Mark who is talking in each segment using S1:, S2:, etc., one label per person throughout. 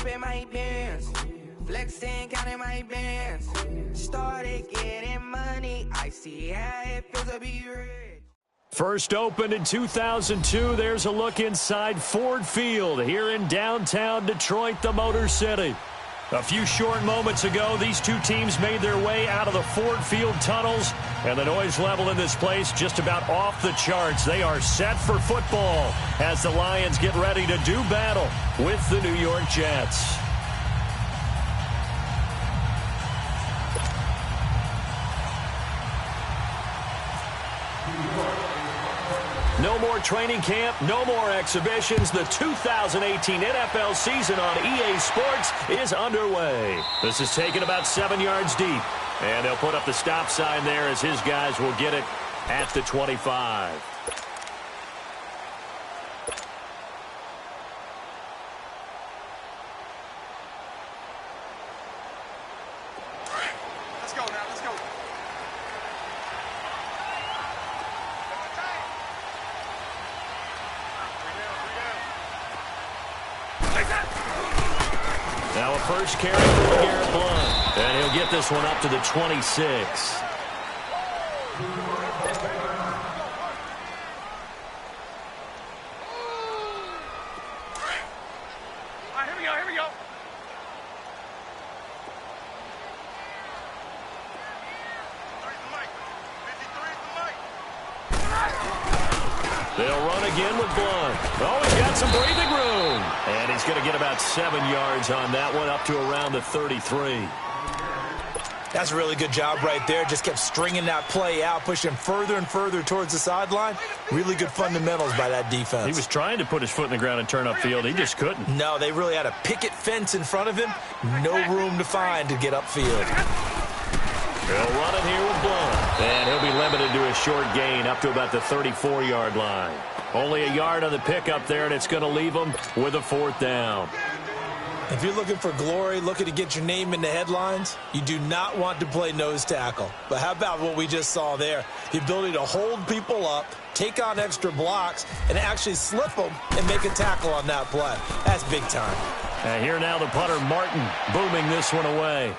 S1: in my pants. Flexing, counting my bands. Started getting money. I see how it feels to be rich.
S2: First opened in 2002, there's a look inside Ford Field here in downtown Detroit, the Motor City. A few short moments ago, these two teams made their way out of the Ford Field tunnels, and the noise level in this place just about off the charts. They are set for football as the Lions get ready to do battle with the New York Jets. No more training camp, no more exhibitions. The 2018 NFL season on EA Sports is underway. This is taken about 7 yards deep. And they'll put up the stop sign there as his guys will get it at the 25.
S3: Let's go now, let's go.
S2: Now a first carry for Garrett Blunt. And he'll get this one up to the 26.
S3: Here we go.
S2: They'll run again with Blunt. Oh, he's got some breathing room. And he's going to get about 7 yards on that one, up to around the 33.
S4: That's a really good job right there. Just kept stringing that play out, pushing further and further towards the sideline. Really good fundamentals by that defense.
S2: He was trying to put his foot in the ground and turn upfield. He just couldn't.
S4: No, they really had a picket fence in front of him. No room to find to get upfield.
S2: He'll run it here with Blunt. And he'll be limited to a short gain up to about the 34-yard line. Only a yard on the pickup there, and it's going to leave him with a 4th down.
S4: If you're looking for glory, looking to get your name in the headlines, you do not want to play nose tackle. But how about what we just saw there? The ability to hold people up, take on extra blocks, and actually slip them and make a tackle on that play. That's big time.
S2: And here now the punter, Martin, booming this one away.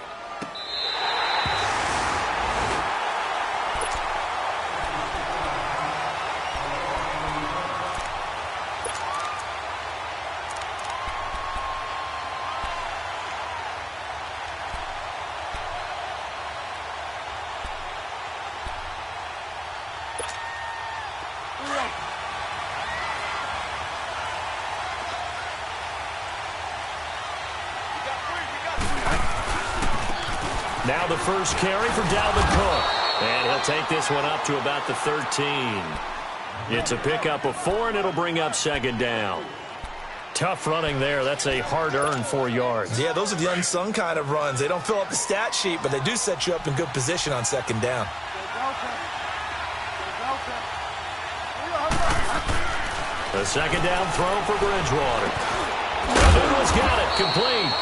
S2: Now the first carry for Dalvin Cook. And he'll take this one up to about the 13. It's a pickup of 4, and it'll bring up 2nd down. Tough running there. That's a hard-earned 4 yards.
S4: Yeah, those are the unsung kind of runs. They don't fill up the stat sheet, but they do set you up in good position on 2nd down.
S2: The 2nd down throw for Bridgewater. Noodle's got it, complete.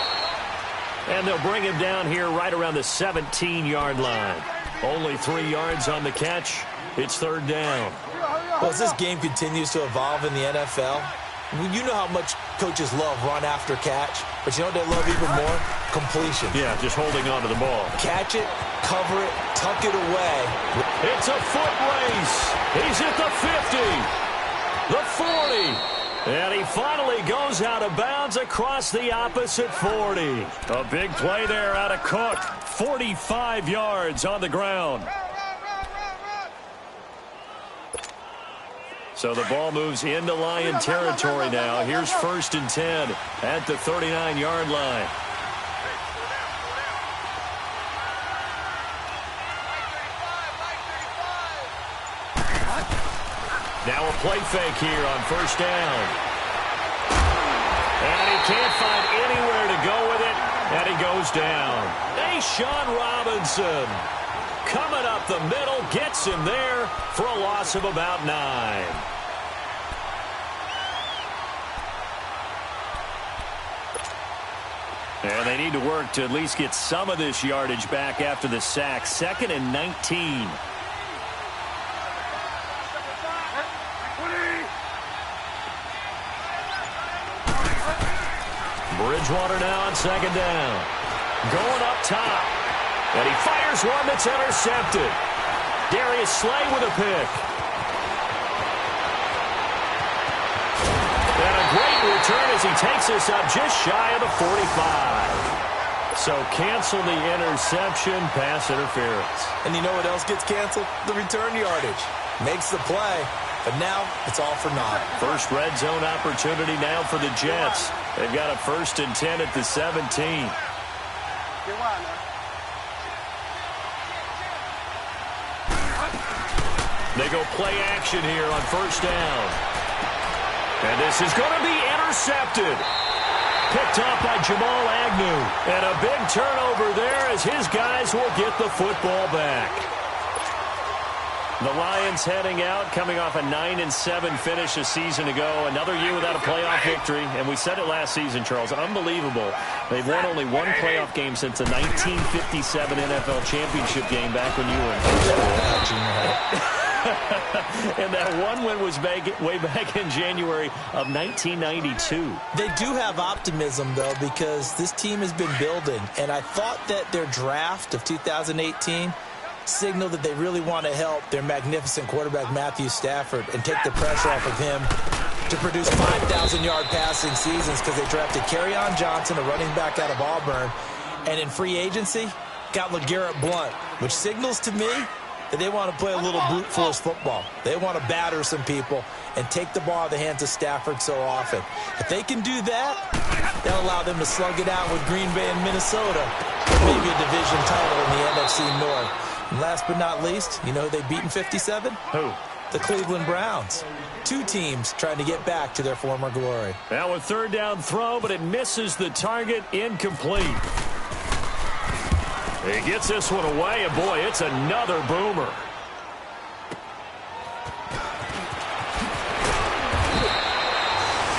S2: And they'll bring him down here right around the 17-yard line. Only 3 yards on the catch. It's 3rd down.
S4: Well, as this game continues to evolve in the NFL, you know how much coaches love run after catch, but you know what they love even more? Completion.
S2: Yeah, just holding on to the ball.
S4: Catch it, cover it, tuck it away.
S2: It's a foot race. He's at the 50, the 40. And he finally goes out of bounds across the opposite 40. A big play there out of Cook. 45 yards on the ground. So the ball moves into Lion territory now. Here's 1st and 10 at the 39-yard line. Now a play fake here on 1st down. And he can't find anywhere to go with it, and he goes down. Sean Robinson coming up the middle, gets him there for a loss of about 9. And they need to work to at least get some of this yardage back after the sack. 2nd and 19. Bridgewater now on second down. Going up top. And he fires one that's intercepted. Darius Slay with a pick. And a great return as he takes us up just shy of the 45. So cancel the interception, pass interference.
S4: And you know what else gets canceled? The return yardage. Makes the play, but now it's all for naught.
S2: First red zone opportunity now for the Jets. They've got a 1st and 10 at the 17. They go play action here on 1st down. And this is going to be intercepted. Picked off by Jamal Agnew. And a big turnover there as his guys will get the football back. The Lions heading out, coming off a 9-7 finish a season ago. Another year without a playoff victory. And we said it last season, Charles. Unbelievable. They've won only one playoff game since the 1957 NFL championship game back when you were in high school. And that one win was way back in January of 1992.
S4: They do have optimism, though, because this team has been building. And I thought that their draft of 2018 signaled that they really want to help their magnificent quarterback, Matthew Stafford, and take the pressure off of him to produce 5,000-yard passing seasons because they drafted Kerryon Johnson, a running back out of Auburn, and in free agency got LeGarrette Blount, which signals to me that they want to play a little brute force football. They want to batter some people and take the ball out of the hands of Stafford so often. If they can do that, that'll allow them to slug it out with Green Bay and Minnesota, maybe a division title in the NFC North. And last but not least, you know who they beat in 57?
S2: Who?
S4: The Cleveland Browns. Two teams trying to get back to their former glory.
S2: Now a 3rd down throw, but it misses the target, incomplete. He gets this one away, and boy, it's another boomer.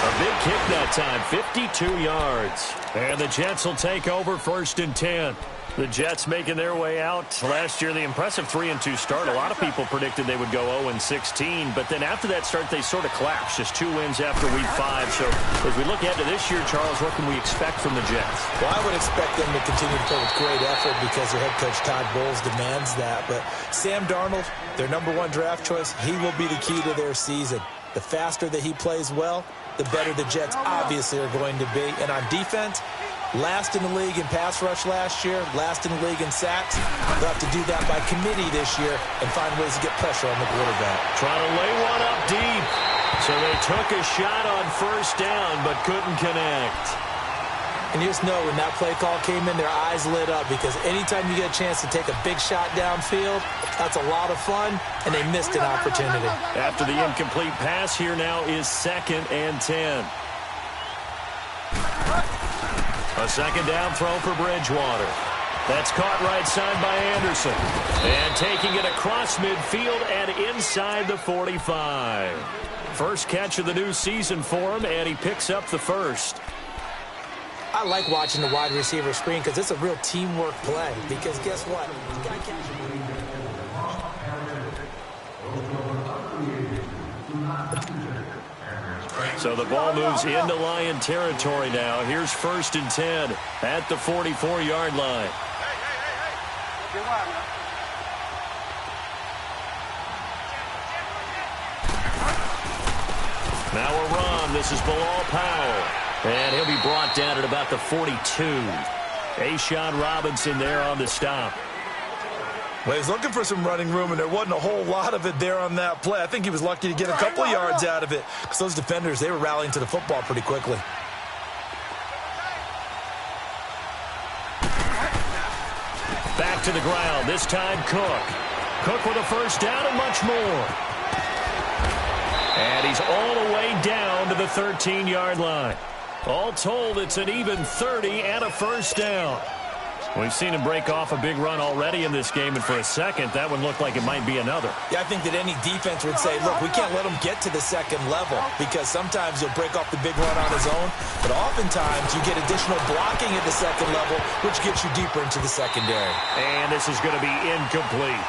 S2: A big kick that time, 52 yards. And the Jets will take over 1st and 10. The Jets making their way out. Last year, the impressive 3-2 start. A lot of people predicted they would go 0-16, but then after that start, they sort of collapsed. Just 2 wins after week 5. So as we look ahead to this year, Charles, what can we expect from the Jets?
S4: Well, I would expect them to continue to play with great effort because their head coach Todd Bowles demands that. But Sam Darnold, their #1 draft choice, he will be the key to their season. The faster that he plays well, the better the Jets obviously are going to be. And on defense, last in the league in pass rush last year, last in the league in sacks. They'll have to do that by committee this year and find ways to get pressure on the quarterback.
S2: Trying to lay one up deep. So they took a shot on 1st down but couldn't connect.
S4: And you just know when that play call came in, their eyes lit up because anytime you get a chance to take a big shot downfield, that's a lot of fun, and they missed an opportunity.
S2: After the incomplete pass, here now is 2nd and 10. A 2nd down throw for Bridgewater. That's caught right side by Anderson. And taking it across midfield and inside the 45. First catch of the new season for him, and he picks up the 1st.
S4: I like watching the wide receiver screen because it's a real teamwork play. Because guess what?
S2: So the ball moves into Lion territory now. Here's 1st and 10 at the 44-yard line. Now a run. This is Bilal Powell. And he'll be brought down at about the 42. A'Shawn Robinson there on the stop.
S4: Well, he's looking for some running room, and there wasn't a whole lot of it there on that play. I think he was lucky to get a couple of yards out of it because those defenders, they were rallying to the football pretty quickly.
S2: Back to the ground. This time Cook. Cook with a 1st down and much more. And he's all the way down to the 13-yard line. All told, it's an even 30 and a 1st down. We've seen him break off a big run already in this game, and for a second, that one looked like it might be another.
S4: Yeah, I think that any defense would say, look, we can't let him get to the 2nd level because sometimes he'll break off the big run on his own, but oftentimes you get additional blocking at the 2nd level, which gets you deeper into the secondary.
S2: And this is going to be incomplete.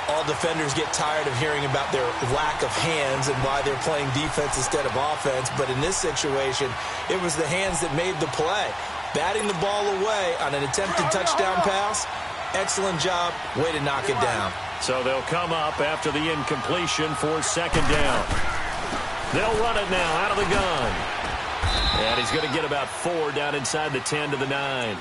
S4: All defenders get tired of hearing about their lack of hands and why they're playing defense instead of offense. But in this situation, it was the hands that made the play. Batting the ball away on an attempted touchdown pass, excellent job. Way to knock it down.
S2: So they'll come up after the incompletion for second down. They'll run it now out of the gun. And he's going to get about 4 down inside the 10 to the 9.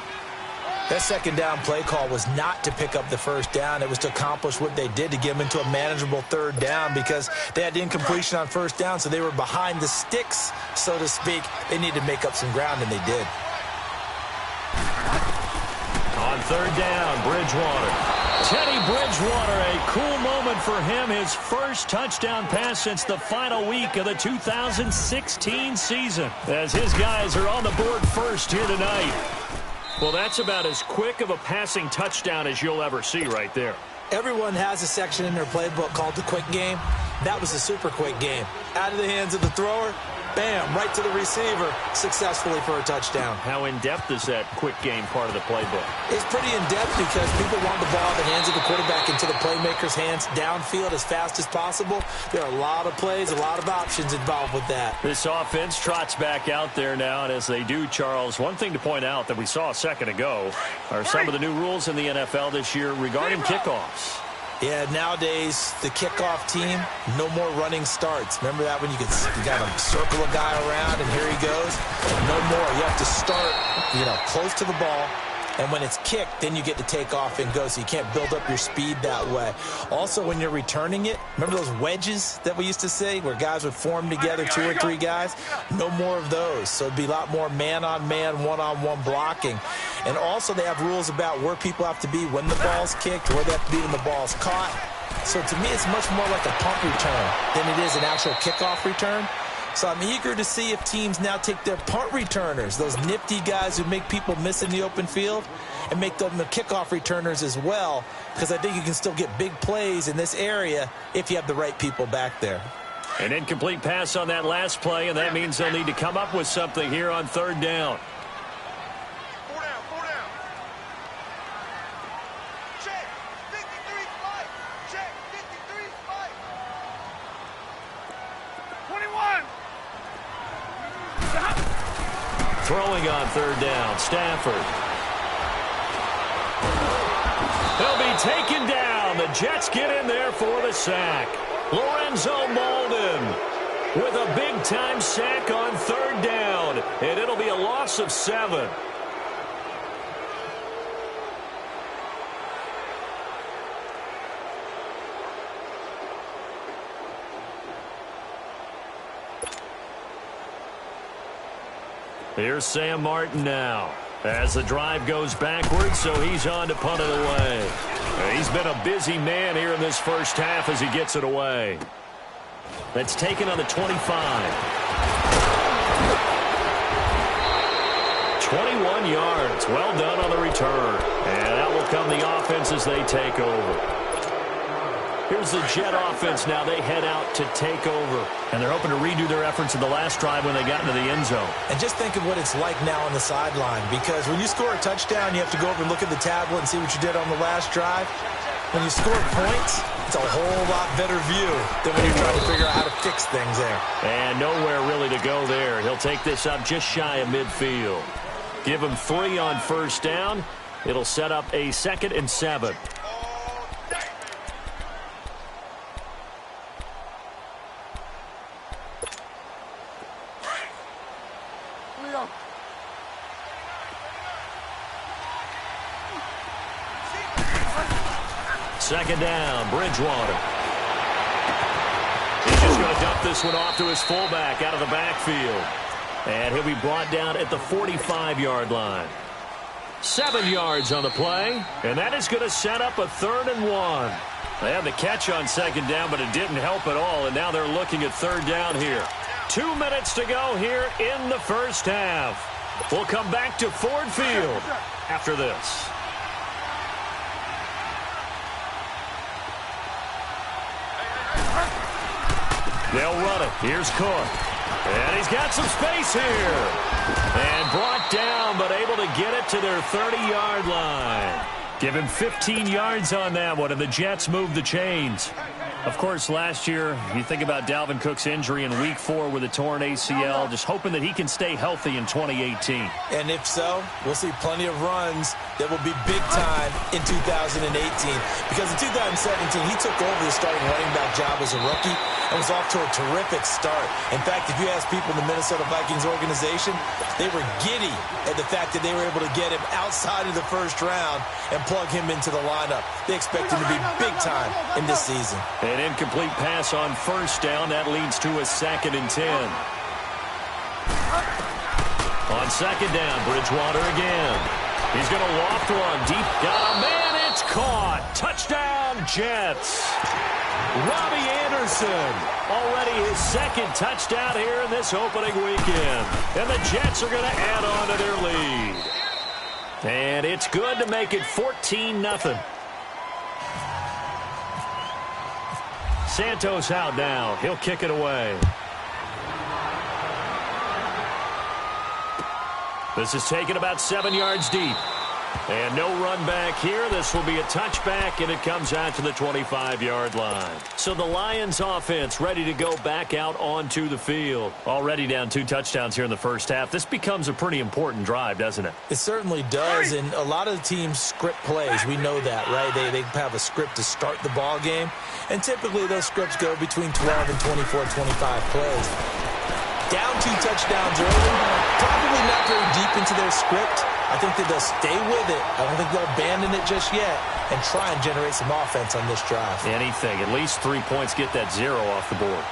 S4: That second down play call was not to pick up the first down. It was to accomplish what they did, to get them into a manageable third down, because they had the incompletion on first down, so they were behind the sticks, so to speak. They needed to make up some ground, and they did.
S2: On third down, Bridgewater. Teddy Bridgewater, a cool moment for him. His first touchdown pass since the final week of the 2016 season, as his guys are on the board first here tonight. Well, that's about as quick of a passing touchdown as you'll ever see right there.
S4: Everyone has a section in their playbook called the quick game. That was a super quick game. Out of the hands of the thrower, bam, right to the receiver, successfully for a touchdown.
S2: How in-depth is that quick game part of the playbook?
S4: It's pretty in-depth because people want the ball in the hands of the quarterback into the playmaker's hands downfield as fast as possible. There are a lot of plays, a lot of options involved with that.
S2: This offense trots back out there now, and as they do, Charles, one thing to point out that we saw a second ago are some of the new rules in the NFL this year regarding kickoffs.
S4: Yeah, nowadays, the kickoff team, no more running starts. Remember that when you got to circle a guy around and here he goes? No more. You have to start, close to the ball. And when it's kicked, then you get to take off and go, so you can't build up your speed that way. Also, when you're returning it, remember those wedges that we used to say where guys would form together, 2 or 3 guys? No more of those. So it'd be a lot more man-on-man, one-on-one blocking. And also, they have rules about where people have to be when the ball's kicked, where they have to be when the ball's caught. So to me, it's much more like a punt return than it is an actual kickoff return. So I'm eager to see if teams now take their punt returners, those nifty guys who make people miss in the open field, and make them the kickoff returners as well, because I think you can still get big plays in this area if you have the right people back there.
S2: An incomplete pass on that last play, and that means they'll need to come up with something here on third down.
S3: 4 down, 4 down. Check, 53 spike. Check, 53 spike. 21.
S2: Throwing on third down, Stafford. He'll be taken down. The Jets get in there for the sack. Lorenzo Molden with a big-time sack on third down, and it'll be a loss of 7. Here's Sam Martin now as the drive goes backwards, so he's on to punt it away. He's been a busy man here in this first half as he gets it away. That's taken on the 25. 21 yards. Well done on the return. And that will come the offense as they take over. Here's the Jet offense now. They head out to take over. And they're hoping to redo their efforts in the last drive when they got into the end zone.
S4: And just think of what it's like now on the sideline, because when you score a touchdown, you have to go over and look at the tablet and see what you did on the last drive. When you score points, it's a whole lot better view than when you're trying to figure out how to fix things there.
S2: And nowhere really to go there. He'll take this up just shy of midfield. Give him 3 on first down. It'll set up a 2nd and 7. Second down, Bridgewater. He's just going to dump this one off to his fullback out of the backfield. And he'll be brought down at the 45-yard line. 7 yards on the play, and that is going to set up a 3rd and 1. They had the catch on second down, but it didn't help at all, and now they're looking at 3rd down here. 2 minutes to go here in the first half. We'll come back to Ford Field after this. They'll run it. Here's Cook. And he's got some space here. And brought down, but able to get it to their 30-yard line. Give him 15 yards on that one, and the Jets move the chains. Of course, last year, you think about Dalvin Cook's injury in Week 4 with a torn ACL, just hoping that he can stay healthy in 2018.
S4: And if so, we'll see plenty of runs that will be big time in 2018. Because in 2017, he took over the starting running back job as a rookie and was off to a terrific start. In fact, if you ask people in the Minnesota Vikings organization, they were giddy at the fact that they were able to get him outside of the first round and plug him into the lineup. They expect him to be big time in this season.
S2: An incomplete pass on first down. That leads to a 2nd and 10. On 2nd down, Bridgewater again. He's going to loft one deep. Got a man. It's caught. Touchdown, Jets. Robbie Anderson, already his 2nd touchdown here in this opening weekend. And the Jets are going to add on to their lead. And it's good to make it 14-0. Santos out now. He'll kick it away. This is taken about 7 yards deep. And no run back here. This will be a touchback, and it comes out to the 25-yard line. So the Lions offense ready to go back out onto the field. Already down 2 touchdowns here in the first half. This becomes a pretty important drive, doesn't it?
S4: It certainly does, and a lot of the teams script plays. We know that, right? They have a script to start the ball game, and typically those scripts go between 12 and 24, 25 plays. Down 2 touchdowns early, probably not very deep into their script. I think that they'll stay with it. I don't think they'll abandon it just yet and try and generate some offense on this drive.
S2: Anything. At least 3 points, get that 0 off the board.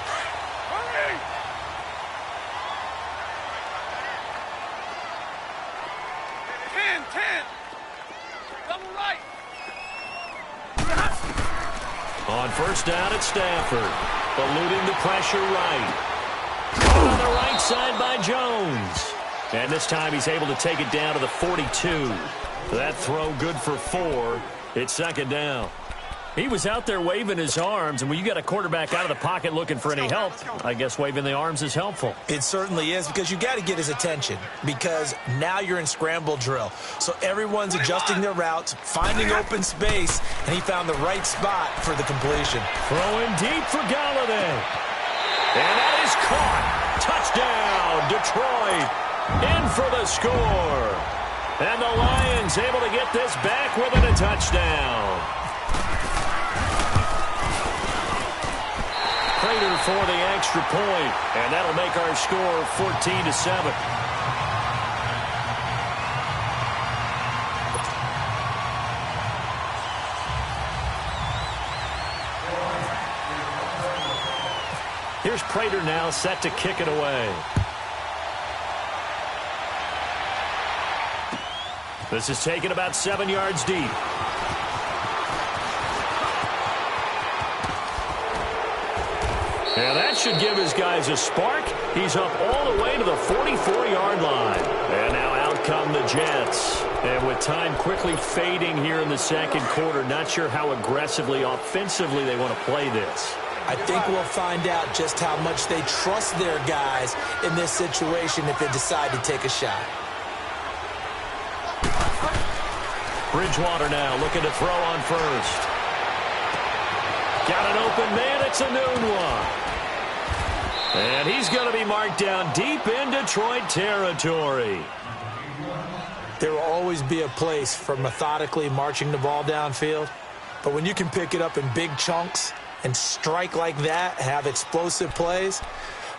S3: 10. Double right.
S2: On first down at Stafford. Eluding the pressure right. On the right side by Jones. And this time he's able to take it down to the 42. That throw good for 4. It's 2nd down. He was out there waving his arms, and when you got a quarterback out of the pocket looking for any help, I guess waving the arms is helpful.
S4: It certainly is, because you got to get his attention, because now you're in scramble drill. So everyone's adjusting their routes, finding open space, and he found the right spot for the completion.
S2: Throwing deep for Galladay. And that is caught. Touchdown, Detroit. In for the score. And the Lions able to get this back within a touchdown. Prater for the extra point, and that'll make our score 14-7. Here's Prater now set to kick it away. This is taken about 7 yards deep. And that should give his guys a spark. He's up all the way to the 44-yard line. And now out come the Jets. And with time quickly fading here in the second quarter, not sure how aggressively, offensively they want to play this.
S4: I think we'll find out just how much they trust their guys in this situation if they decide to take a shot.
S2: Bridgewater now looking to throw on first. Got an open man. It's a noon one. And he's going to be marked down deep in Detroit territory.
S4: There will always be a place for methodically marching the ball downfield. But when you can pick it up in big chunks and strike like that, have explosive plays,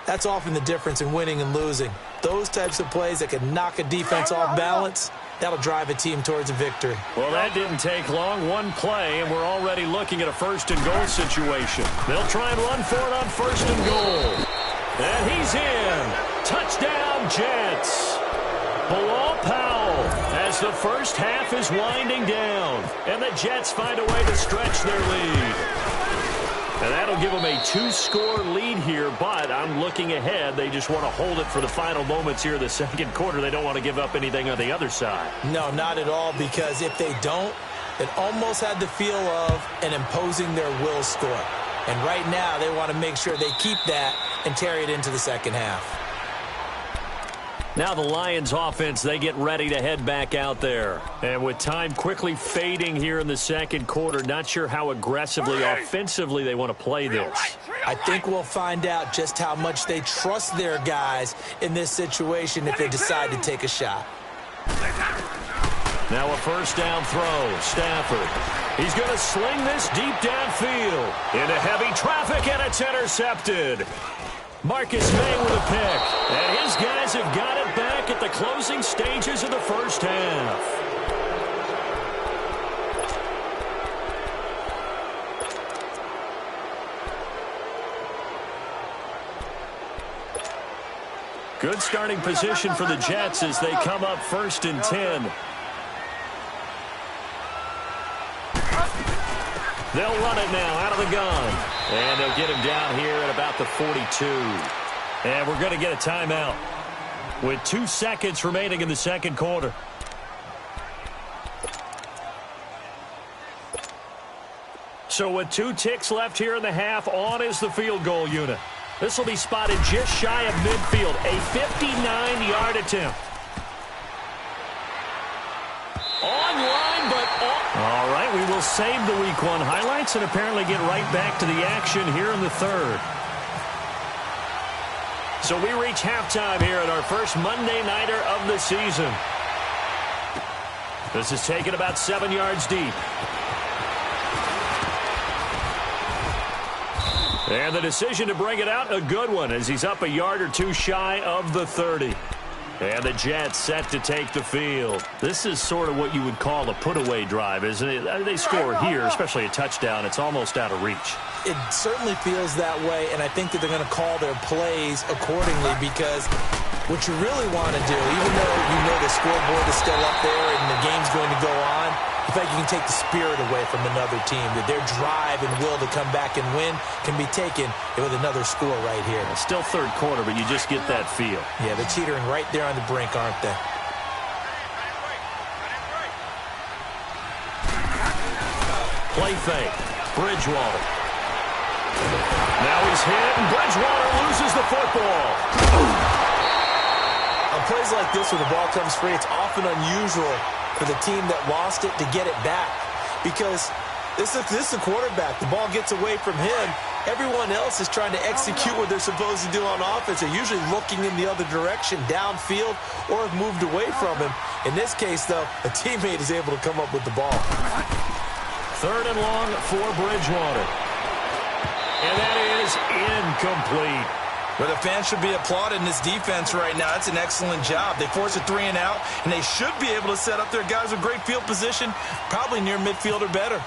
S4: that's often the difference in winning and losing. Those types of plays that can knock a defense off balance, that'll drive a team towards a victory.
S2: Well, that didn't take long. One play, and we're already looking at a 1st-and-goal situation. They'll try and run for it on 1st-and-goal. And he's in. Touchdown, Jets. Bilal Powell as the first half is winding down. And the Jets find a way to stretch their lead. And that'll give them a 2-score lead here, but I'm looking ahead. They just want to hold it for the final moments here of the second quarter. They don't want to give up anything on the other side.
S4: No, not at all, because if they don't, it almost had the feel of an imposing their will score. And right now, they want to make sure they keep that and carry it into the second half.
S2: Now the Lions offense, they get ready to head back out there. And with time quickly fading here in the second quarter, not sure how aggressively, offensively they want to play this.
S4: I think we'll find out just how much they trust their guys in this situation if they decide to take a shot.
S2: Now a first down throw. Stafford. He's going to sling this deep downfield into heavy traffic, and it's intercepted. Marcus May with a pick. And his guys have got it back at the closing stages of the first half. Good starting position for the Jets as they come up 1st and 10. They'll run it now out of the gun. And they'll get him down here at about the 42. And we're going to get a timeout with 2 seconds remaining in the second quarter. So with 2 ticks left here in the half, on is the field goal unit. This will be spotted just shy of midfield, a 59-yard attempt. Online, but all right, we will save the Week 1 highlights and apparently get right back to the action here in the third. So we reach halftime here at our first Monday Nighter of the season. This is taken about 7 yards deep. And the decision to bring it out, a good one, as he's up a yard or 2 shy of the 30. And the Jets set to take the field. This is sort of what you would call a put-away drive, isn't it? They score here, especially a touchdown. It's almost out of reach.
S4: It certainly feels that way, and I think that they're going to call their plays accordingly because what you really want to do, even though you know the scoreboard is still up there and the game's going to go on, I feel like you can take the spirit away from another team, that their drive and will to come back and win can be taken with another score right here.
S2: It's still third quarter, but you just get that feel.
S4: Yeah, they're teetering right there on the brink, aren't they?
S2: Play fake. Bridgewater. Now he's hit, and Bridgewater loses the football.
S4: On plays like this where the ball comes free, it's often unusual for the team that lost it to get it back because this is the quarterback. The ball gets away from him. Everyone else is trying to execute what they're supposed to do on offense. They're usually looking in the other direction, downfield, or have moved away from him. In this case, though, a teammate is able to come up with the ball.
S2: 3rd and long for Bridgewater. And that is incomplete.
S4: But the fans should be applauding this defense right now. It's an excellent job. They force a 3 and out, and they should be able to set up their guys with great field position, probably near midfield or better.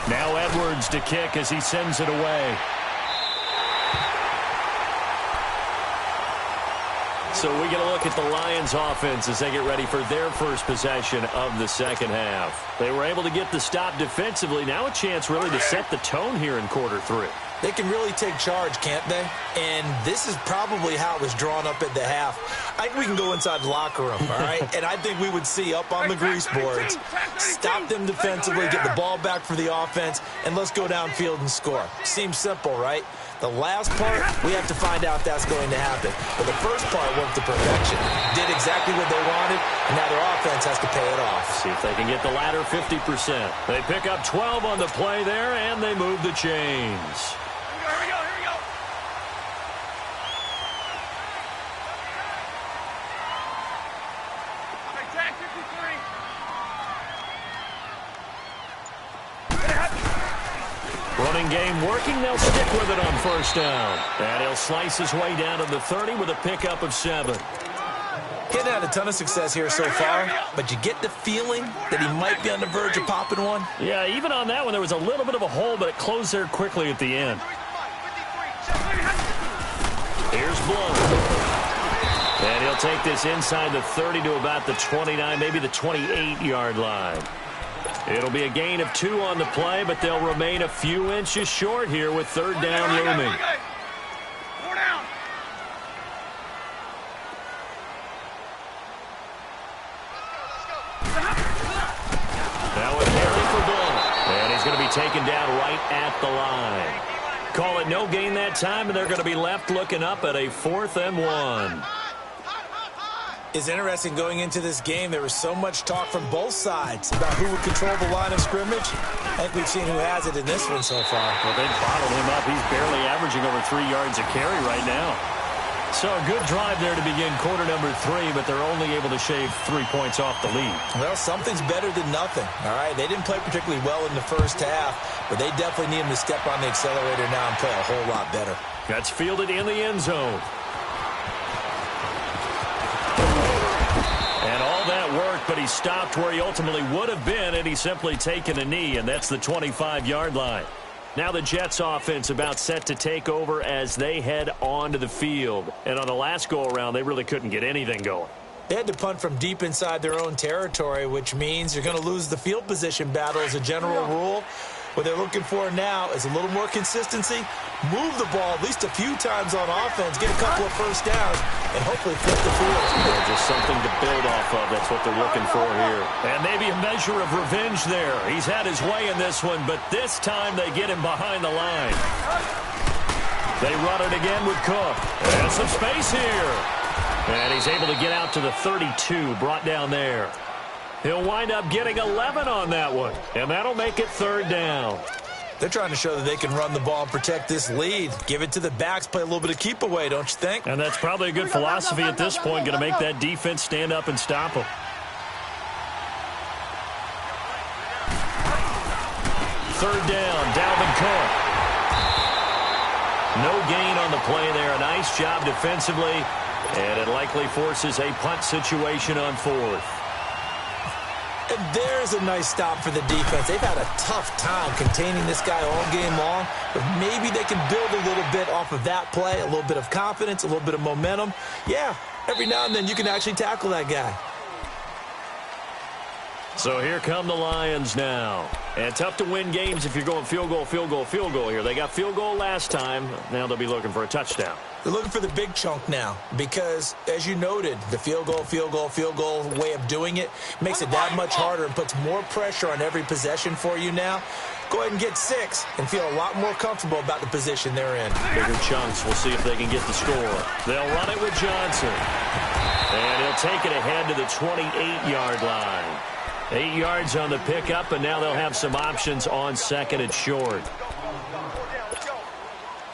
S2: Now Edwards to kick as he sends it away. So we get a look at the Lions offense as they get ready for their first possession of the second half. They were able to get the stop defensively. Now a chance really to set the tone here in quarter 3.
S4: They can really take charge, can't they? And this is probably how it was drawn up at the half. I think we can go inside the locker room, all right? And I think we would see up on the grease boards, stop them defensively, get the ball back for the offense, and let's go downfield and score. Seems simple, right? The last part, we have to find out if that's going to happen. But the first part worked to perfection. Did exactly what they wanted, and now their offense has to pay it off.
S2: See if they can get the latter 50%. They pick up 12 on the play there, and they move the chains.
S3: Here we go, here we go. Okay, Jack, 53.
S2: Running game working. They'll stick with it on first down. And he'll slice his way down to the 30 with a pickup of 7.
S4: He hasn't had a ton of success here so far, but you get the feeling that he might be on the verge of popping one.
S2: Yeah, even on that one, there was a little bit of a hole, but it closed there quickly at the end. Here's Blunt. And he'll take this inside the 30 to about the 29, maybe the 28-yard line. It'll be a gain of 2 on the play, but they'll remain a few inches short here with third down looming.
S3: 4 down.
S2: Now with Harry for Blunt. And he's going to be taken down right at the line. call it no gain that time, and they're going to be left looking up at a 4th and 1.
S4: It's interesting going into this game. There was so much talk from both sides about who would control the line of scrimmage. I think we've seen who has it in this one so far.
S2: Well, they've bottled him up. He's barely averaging over 3 yards a carry right now. So a good drive there to begin quarter number 3, but they're only able to shave 3 points off the lead.
S4: Well, something's better than nothing, all right? They didn't play particularly well in the first half, but they definitely need him to step on the accelerator now and play a whole lot better.
S2: That's fielded in the end zone. And all that worked, but he stopped where he ultimately would have been, and he's simply taken a knee, and that's the 25-yard line. Now the Jets offense about set to take over as they head onto the field. And on the last go-around, they really couldn't get anything going.
S4: They had to punt from deep inside their own territory, which means you're going to lose the field position battle as a general rule. What they're looking for now is a little more consistency, move the ball at least a few times on offense, get a couple of first downs, and hopefully flip the field.
S2: Yeah, just something to build off of. That's what they're looking for here. And maybe a measure of revenge there. He's had his way in this one, but this time they get him behind the line. They run it again with Cook. And some space here. And he's able to get out to the 32, brought down there. He'll wind up getting 11 on that one, and that'll make it 3rd down.
S4: They're trying to show that they can run the ball and protect this lead. Give it to the backs, play a little bit of keep away, don't you think?
S2: And that's probably a good philosophy at this point, going to make that defense stand up and stop them. 3rd down, Dalvin Cook. No gain on the play there. A nice job defensively, and it likely forces a punt situation on 4th.
S4: And there's a nice stop for the defense. They've had a tough time containing this guy all game long, but maybe they can build a little bit off of that play, a little bit of confidence, a little bit of momentum. Yeah, every now and then you can actually tackle that guy.
S2: So here come the Lions now. And tough to win games if you're going field goal, field goal, field goal here. They got field goal last time. Now they'll be looking for a touchdown.
S4: They're looking for the big chunk now because, as you noted, the field goal way of doing it makes it that much harder and puts more pressure on every possession for you now. Go ahead and get 6 and feel a lot more comfortable about the position they're in.
S2: Bigger chunks. We'll see if they can get the score. They'll run it with Johnson. And he'll take it ahead to the 28-yard line. 8 yards on the pickup, and now they'll have some options on 2nd and short.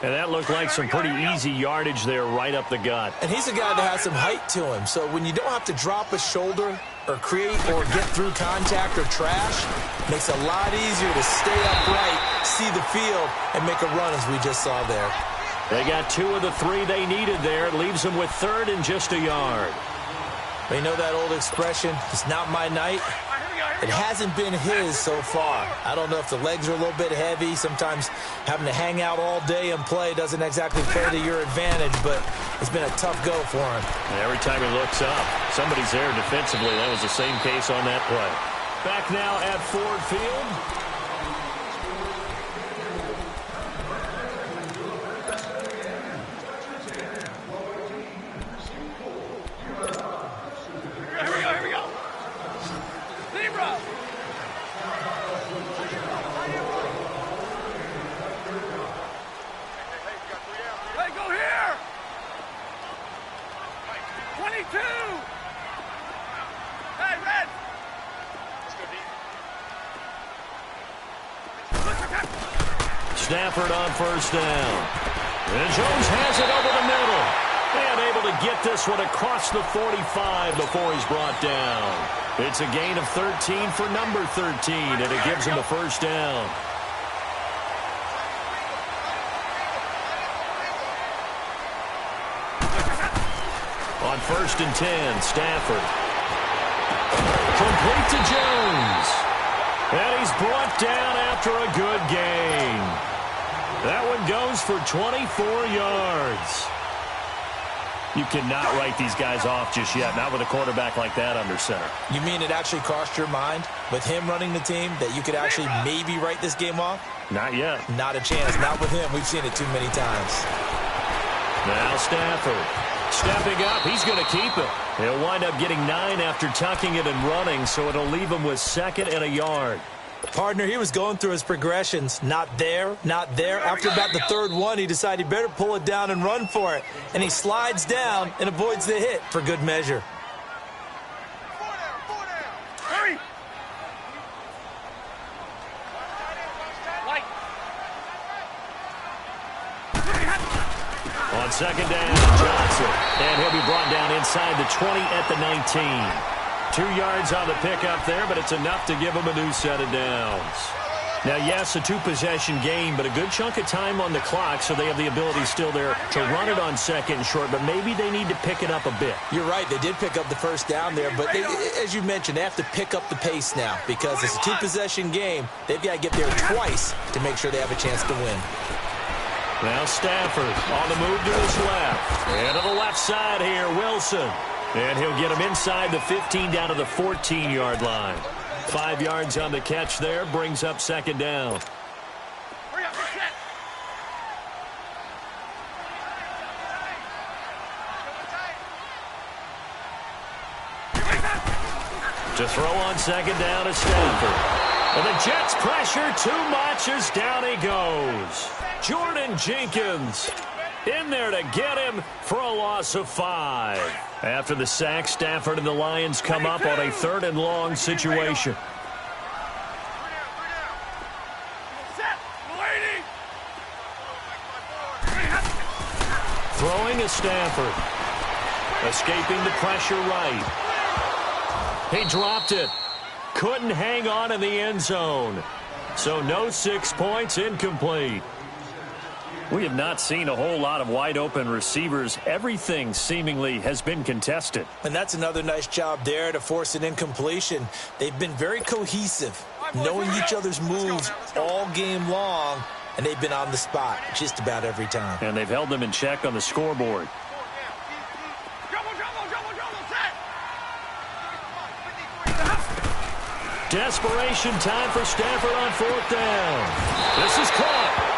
S2: And that looked like some pretty easy yardage there right up the gut.
S4: And he's a guy that has some height to him, so when you don't have to drop a shoulder or create or get through contact or trash, it makes it a lot easier to stay upright, see the field, and make a run as we just saw there.
S2: They got 2 of the 3 they needed there. It leaves them with 3rd and just a yard.
S4: You know that old expression, it's not my night? It hasn't been his so far. I don't know if the legs are a little bit heavy. Sometimes having to hang out all day and play doesn't exactly play to your advantage, but it's been a tough go for him.
S2: And every time he looks up, somebody's there defensively. That was the same case on that play. Back now at Ford Field. Stafford on 1st down. And Jones has it over the middle. And able to get this one across the 45 before he's brought down. It's a gain of 13 for number 13, and it gives him the 1st down. On 1st and 10, Stafford. Complete to Jones. And he's brought down after a good gain. That one goes for 24 yards. You cannot write these guys off just yet, not with a quarterback like that under center. You mean it actually crossed your mind with him running the team that you could actually maybe write this game off? Not yet. Not a chance. Not with him. We've seen it too many times. Now Stafford. Stepping up. He's going to keep it. He'll wind up getting 9 after tucking it and running, so it'll leave him with 2nd and a yard.
S4: Partner, he was going through his progressions. Not there, not there. After about the third one, he decided he better pull it down and run for it. And he slides down and avoids the hit for good measure.
S3: Hurry! Light.
S2: On second down, Johnson. And he'll be brought down inside the 20 at the 19. 2 yards on the pickup there, but it's enough to give them a new set of downs. Now, yes, a two-possession game, but a good chunk of time on the clock, so they have the ability still there to run it on second and short, but maybe they need to pick it up a bit.
S4: You're right. They did pick up the first down there, but they, as you mentioned, they have to pick up the pace now because it's a two-possession game. They've got to get there twice to make sure they have a chance to win.
S2: Now Stafford on the move to his left. And to the left side here, Wilson. And he'll get him inside the 15 down to the 14-yard line. 5 yards on the catch there, brings up second down.
S3: Hurry up, get set.
S2: To throw on second down is Stafford. And the Jets pressure too much as down he goes. Jordan Jenkins in there to get him for a loss of 5. After the sack, Stafford and the Lions come up on a 3rd and long situation.
S3: Set. Lady.
S2: Throwing is Stafford. Escaping the pressure right. He dropped it. Couldn't hang on in the end zone. So no 6 points, incomplete. We have not seen a whole lot of wide-open receivers. Everything seemingly has been contested.
S4: And that's another nice job there to force an incompletion. They've been very cohesive, knowing each other's moves all game long, and they've been on the spot just about every time.
S2: And they've held them in check on the scoreboard. Desperation time for Stafford on 4th down. This is caught.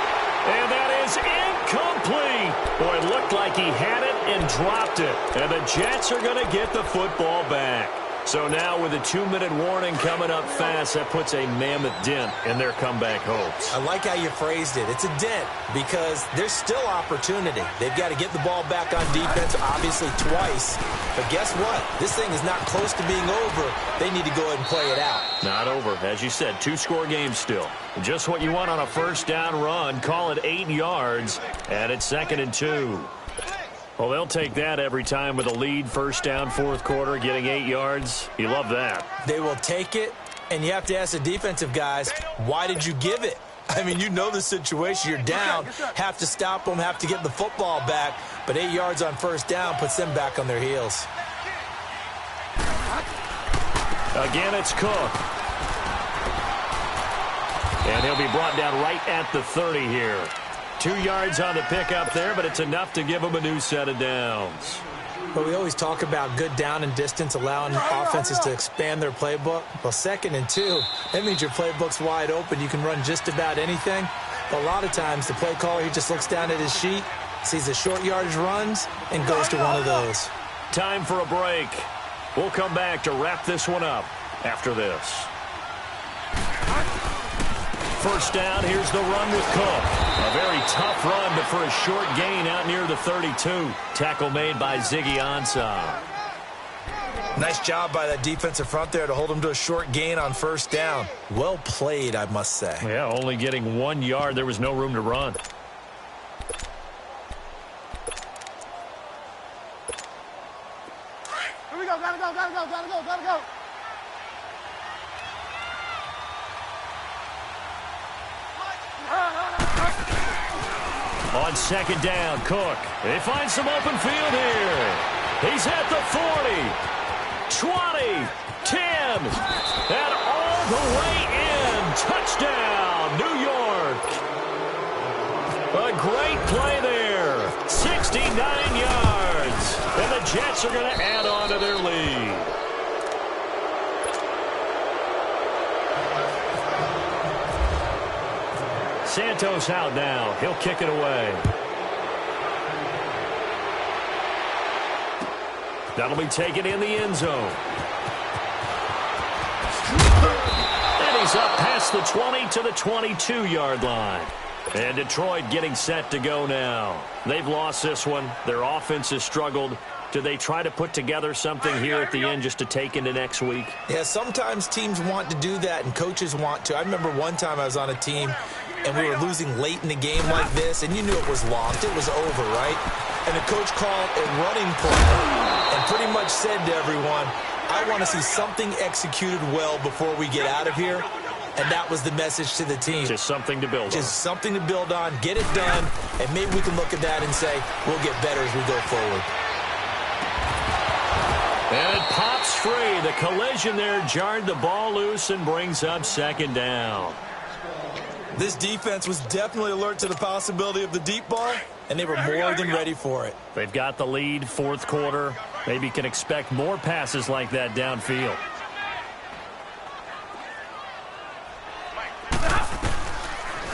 S2: And that is incomplete. Boy, it looked like he had it and dropped it. And the Jets are going to get the football back. So now with a 2-minute warning coming up fast, that puts a mammoth dent in their comeback hopes.
S4: I like how you phrased it. It's a dent because there's still opportunity. They've got to get the ball back on defense, obviously twice. But guess what? This thing is not close to being over. They need to go ahead and play it out.
S2: Not over. As you said, 2-score game still. Just what you want on a first down run. Call it 8 yards, and it's 2nd and 2. Well, they'll take that every time with a lead, first down, 4th quarter, getting 8 yards. You love that.
S4: They will take it, and you have to ask the defensive guys, why did you give it? I mean, you know the situation. You're down, have to stop them, have to get the football back, but 8 yards on first down puts them back on their heels.
S2: Again, it's Cook. And he'll be brought down right at the 30 here. 2 yards on the pickup there, but it's enough to give them a new set of downs.
S4: But we always talk about good down and distance, allowing offenses to expand their playbook. Well, 2nd and 2, that means your playbook's wide open. You can run just about anything. But a lot of times, the play caller, he just looks down at his sheet, sees the short yardage runs, and goes to one of those.
S2: Time for a break. We'll come back to wrap this one up after this. First down, here's the run with Cook. A very tough run, but for a short gain out near the 32. Tackle made by Ziggy Ansah.
S4: Nice job by that defensive front there to hold him to a short gain on first down. Well played, I must say.
S2: Yeah, only getting 1 yard. There was no room to run.
S3: Here we go, gotta go.
S2: On second down, Cook. They find some open field here. He's at the 40, 20, 10, and all the way in. Touchdown, New York. A great play there. 69 yards. And the Jets are going to add on to their lead. Santos out now. He'll kick it away. That'll be taken in the end zone. And he's up past the 20 to the 22-yard line. And Detroit getting set to go now. They've lost this one. Their offense has struggled. Do they try to put together something here at the end just to take into next week?
S4: Yeah, sometimes teams want to do that and coaches want to. I remember one time I was on a team and we were losing late in the game like this, and you knew it was lost. It was over, right? And the coach called a running play and pretty much said to everyone, I want to see something executed well before we get out of here. And that was the message to the team.
S2: Just something to build on.
S4: Just something to build on, get it done, and maybe we can look at that and say, we'll get better as we go forward.
S2: And it pops free. The collision there jarred the ball loose and brings up second down.
S4: This defense was definitely alert to the possibility of the deep ball, and they were more than ready for it.
S2: They've got the lead, fourth quarter. Maybe can expect more passes like that downfield.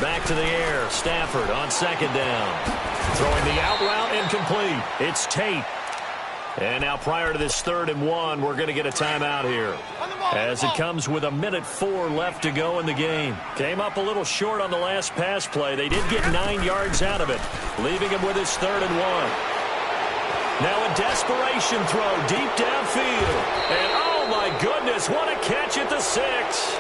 S2: Back to the air. Stafford on second down. Throwing the out route incomplete. It's Tate. And now prior to this 3rd and 1, we're going to get a timeout here. As it comes with 1:04 left to go in the game. Came up a little short on the last pass play. They did get 9 yards out of it, leaving him with his 3rd and 1. Now a desperation throw deep downfield. And oh my goodness, what a catch at the 6.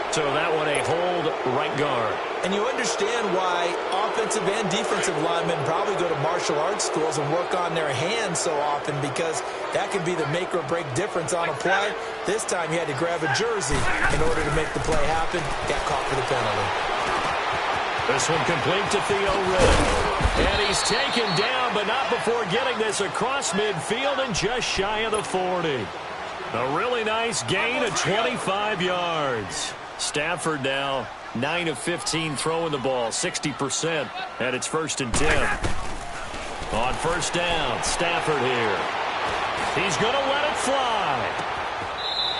S2: So that one a hold right guard.
S4: And you understand why offensive and defensive linemen probably go to martial arts schools and work on their hands so often, because that can be the make or break difference on a play. This time he had to grab a jersey in order to make the play happen. Got caught for the penalty.
S2: This one complete to Theo Riddick. And he's taken down, but not before getting this across midfield and just shy of the 40. A really nice gain of 25 yards. Stafford now 9 of 15 throwing the ball, 60%, and it's 1st and 10. On first down, Stafford here. He's going to let it fly.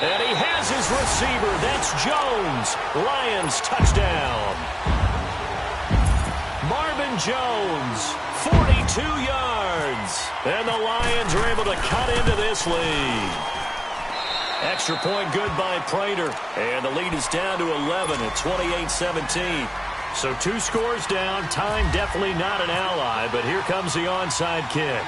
S2: And he has his receiver. That's Jones. Lions touchdown. Marvin Jones, 42 yards. And the Lions are able to cut into this lead. Extra point good by Prater. And the lead is down to 11 at 28-17. So 2 scores down. Time definitely not an ally, but here comes the onside kick.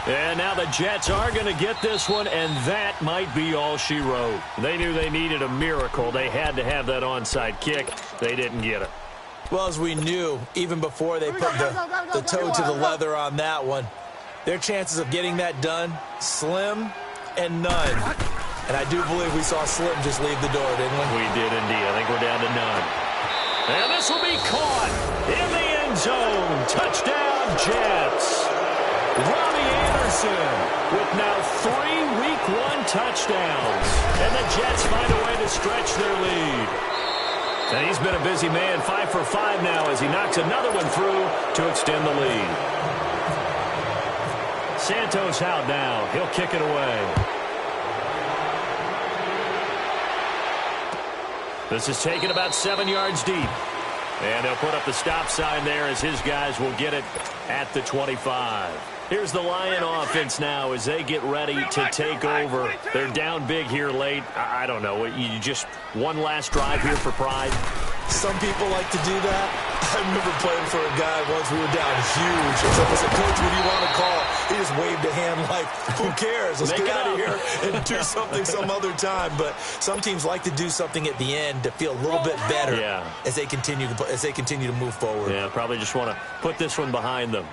S2: And now the Jets are going to get this one, and that might be all she wrote. They knew they needed a miracle. They had to have that onside kick. They didn't get it.
S4: Well, as we knew, even before they put the toe to the leather on that one, their chances of getting that done, slim and none. And I do believe we saw Slim just leave the door, didn't we?
S2: We did indeed. I think we're down to none. And this will be caught in the end zone. Touchdown, Jets. Robbie Anderson with now 3 Week 1 touchdowns. And the Jets find a way to stretch their lead. And he's been a busy man, 5 for 5 now as he knocks another one through to extend the lead. Santos out now. He'll kick it away. This is taken about 7 yards deep. And they'll put up the stop sign there as his guys will get it at the 25. Here's the Lion offense now as they get ready to take over. They're down big here late. I don't know. You just one last drive here for pride.
S4: Some people like to do that. I remember playing for a guy once. We were down huge. And so I said, Coach, what do you want to call? He just waved a hand like, who cares? Let's get out of here and do something some other time. But some teams like to do something at the end to feel a little bit better as they continue to move forward.
S2: Yeah, probably just want to put this one behind them.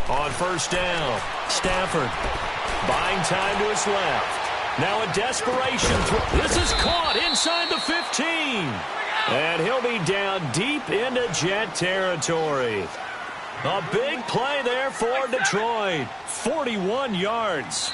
S2: On first down, Stafford buying time to his left. Now a desperation throw. This is caught inside the 15. And he'll be down deep into Jet territory. A big play there for Detroit. 41 yards.